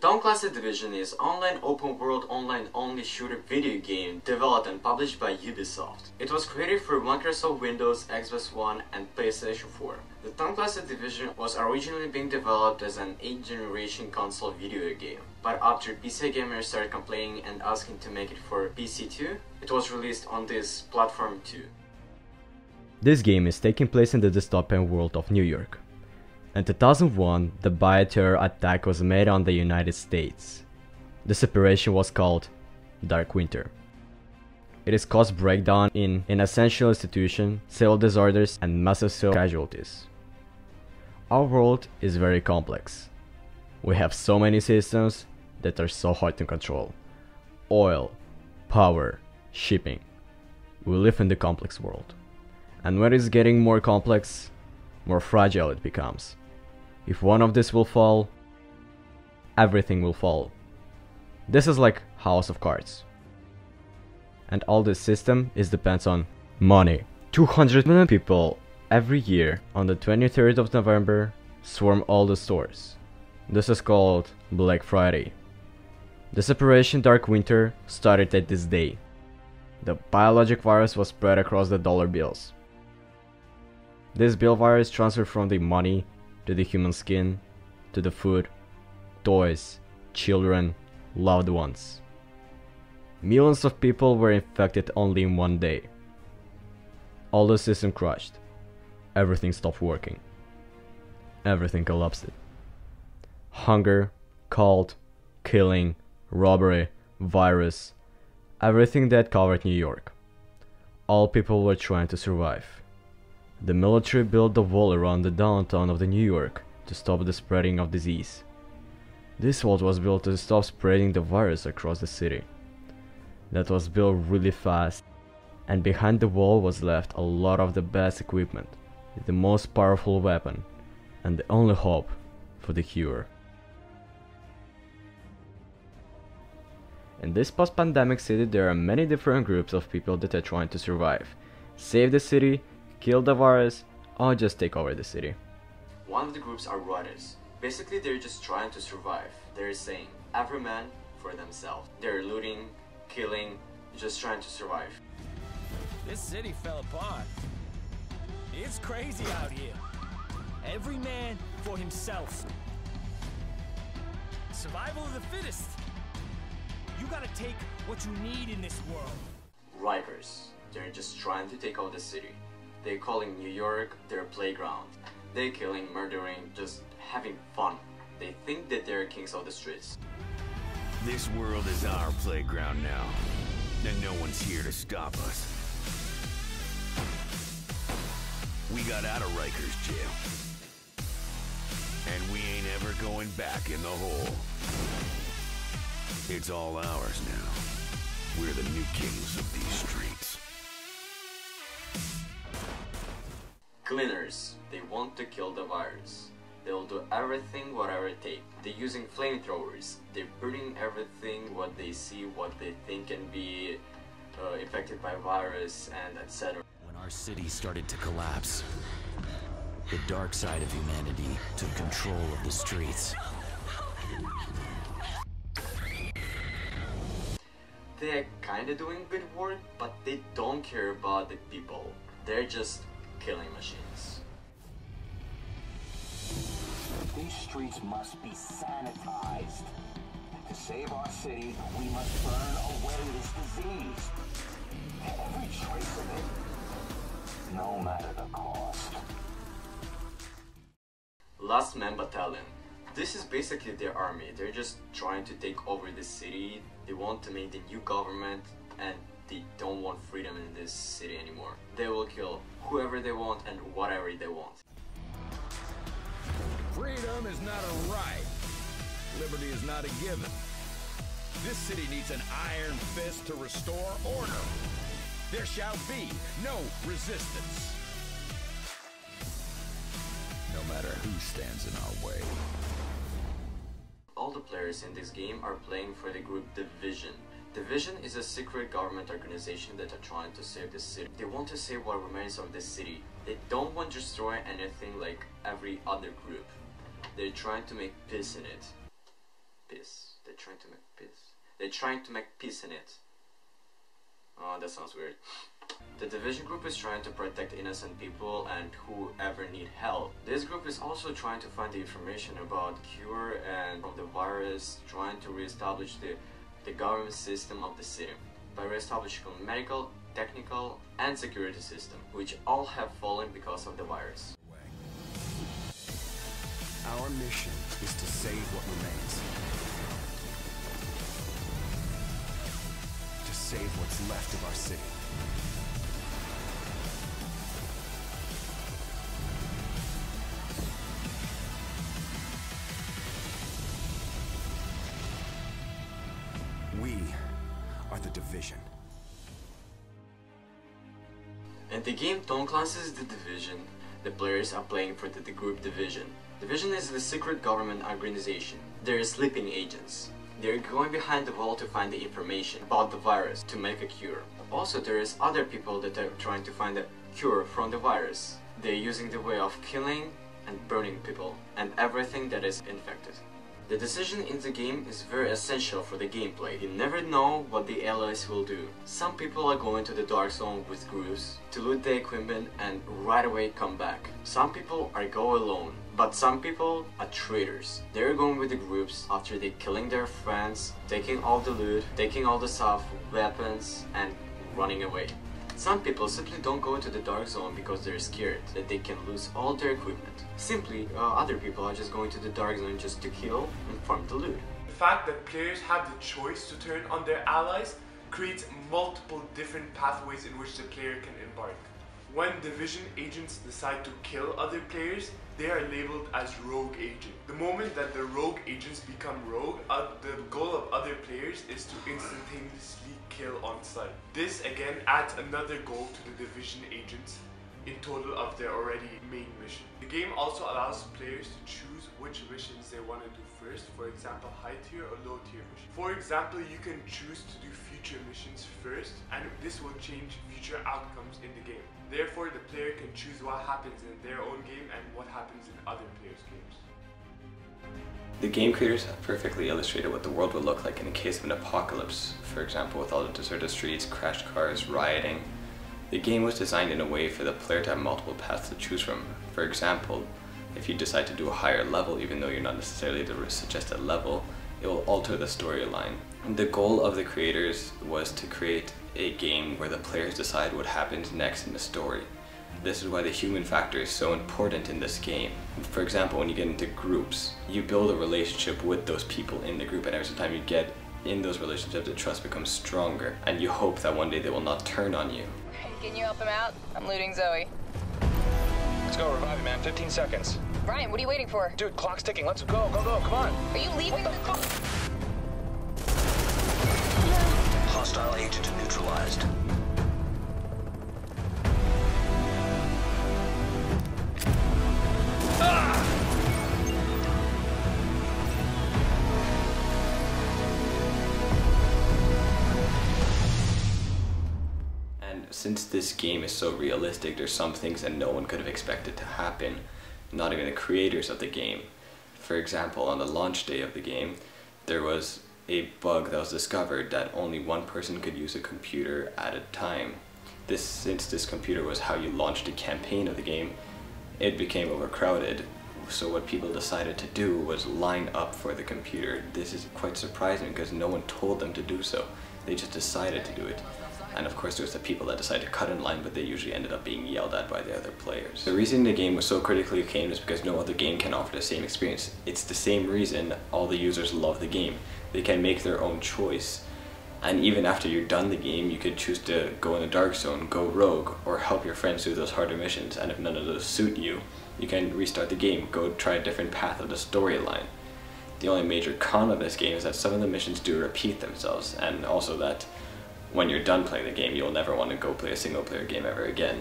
Tom Clancy Division is online open-world online-only shooter video game developed and published by Ubisoft. It was created for Microsoft Windows, Xbox One and PlayStation 4. The Tom Clancy Division was originally being developed as an 8th generation console video game, but after PC gamers started complaining and asking to make it for PC too, it was released on this platform too. This game is taking place in the dystopian world of New York. In 2001, the bioterror attack was made on the United States. This operation was called Dark Winter. It has caused breakdown in an essential institution, civil disorders, and massive civil casualties. Our world is very complex. We have so many systems that are so hard to control. Oil, power, shipping. We live in the complex world. And when it's getting more complex, more fragile it becomes. If one of these will fall, everything will fall. This is like House of Cards. And all this system depends on money. 200 million people every year on the 23rd of November swarm all the stores. This is called Black Friday. This Operation Dark Winter started at this day. The biologic virus was spread across the dollar bills. This bill virus transferred from the money to the human skin, to the food, toys, children, loved ones. Millions of people were infected only in one day. All the system crashed. Everything stopped working. Everything collapsed. Hunger, cold, killing, robbery, virus, everything that covered New York. All people were trying to survive. The military built a wall around the downtown of New York to stop the spreading of disease. This wall was built to stop spreading the virus across the city. That was built really fast, and behind the wall was left a lot of the best equipment, the most powerful weapon, and the only hope for the cure. In this post-pandemic city there are many different groups of people that are trying to survive, save the city, kill the virus, or just take over the city. One of the groups are riders. Basically they're just trying to survive. They're saying, every man for themselves. They're looting, killing, just trying to survive. This city fell apart. It's crazy out here. Every man for himself. Survival of the fittest. You gotta take what you need in this world. Rikers. They're just trying to take over the city. They're calling New York their playground. They're killing, murdering, just having fun. They think that they're kings of the streets. This world is our playground now, and no one's here to stop us. We got out of Rikers jail, and we ain't ever going back in the hole. It's all ours now. We're the new kings of these streets. Cleaners. They want to kill the virus. They'll do everything, whatever it takes. They're using flamethrowers. They're burning everything, what they see, what they think can be affected by virus, and etc. When our city started to collapse, the dark side of humanity took control of the streets. They're kinda doing good work, but they don't care about the people. They're just killing machines. These streets must be sanitized. To save our city, we must burn away this disease. Every trace of it, no matter the cost. Last Man Battalion. This is basically their army. They're just trying to take over the city. They want to make the new government, and they don't want freedom in this city anymore. They will kill whoever they want and whatever they want. Freedom is not a right. Liberty is not a given. This city needs an iron fist to restore order. There shall be no resistance. No matter who stands in our way. All the players in this game are playing for the group Division. Division is a secret government organization that are trying to save the city. They want to save what remains of the city. They don't want to destroy anything like every other group. They're trying to make peace in it. peace. They're trying to make peace. They're trying to make peace in it. Oh, that sounds weird. The Division group is trying to protect innocent people and whoever need help. This group is also trying to find the information about cure and from the virus, trying to reestablish the government system of the city by reestablishing medical, technical, and security system, which all have fallen because of the virus. Our mission is to save what remains. To save what's left of our city. We are the Division. In the game Tom Clancy's The Division, the players are playing for the group Division. Division is the secret government organization. They're sleeping agents. They're going behind the wall to find the information about the virus to make a cure. Also, there is other people that are trying to find a cure from the virus. They're using the way of killing and burning people and everything that is infected. The decision in the game is very essential for the gameplay. You never know what the allies will do. Some people are going to the dark zone with groups to loot the equipment and right away come back. Some people are go alone, but some people are traitors. They're going with the groups after they killing their friends, taking all the loot, taking all the stuff, weapons, and running away. Some people simply don't go into the dark zone because they're scared that they can lose all their equipment. Simply, other people are just going to the dark zone just to kill and farm the loot. The fact that players have the choice to turn on their allies creates multiple different pathways in which the player can embark. When Division agents decide to kill other players, they are labeled as rogue agent. The moment that the rogue agents become rogue, the goal of other players is to instantaneously kill on sight. This again adds another goal to the Division agents in total of their already main mission. The game also allows players to choose which missions they want to do first, for example high tier or low tier mission. For example, you can choose to do future missions first, and this will change future outcomes in the game. Therefore, the player can choose what happens in their own game and what happens in other players' games. The game creators have perfectly illustrated what the world would look like in the case of an apocalypse, for example with all the deserted streets, crashed cars, rioting. The game was designed in a way for the player to have multiple paths to choose from. For example, if you decide to do a higher level even though you're not necessarily the suggested level, it will alter the storyline. The goal of the creators was to create a game where the players decide what happens next in the story. This is why the human factor is so important in this game. For example, when you get into groups, you build a relationship with those people in the group, and every time you get in those relationships, the trust becomes stronger, and you hope that one day they will not turn on you. Can you help him out? I'm looting Zoe. Let's go, revive him, man. 15 seconds. Brian, what are you waiting for? Dude, clock's ticking. Let's go, go, go. Come on. Are you leaving? What the fuck? Hostile agent neutralized. And since this game is so realistic, there's some things that no one could have expected to happen, not even the creators of the game. For example, on the launch day of the game, there was a bug that was discovered that only one person could use a computer at a time. Since this computer was how you launched a campaign of the game, it became overcrowded. So what people decided to do was line up for the computer. This is quite surprising because no one told them to do so. They just decided to do it. And of course there's the people that decided to cut in line, but they usually ended up being yelled at by the other players. The reason the game was so critically acclaimed is because no other game can offer the same experience. It's the same reason all the users love the game. They can make their own choice. And even after you're done the game, you could choose to go in the dark zone, go rogue, or help your friends do those harder missions. And if none of those suit you, you can restart the game, go try a different path of the storyline. The only major con of this game is that some of the missions do repeat themselves, and also that when you're done playing the game, you'll never want to go play a single player game ever again.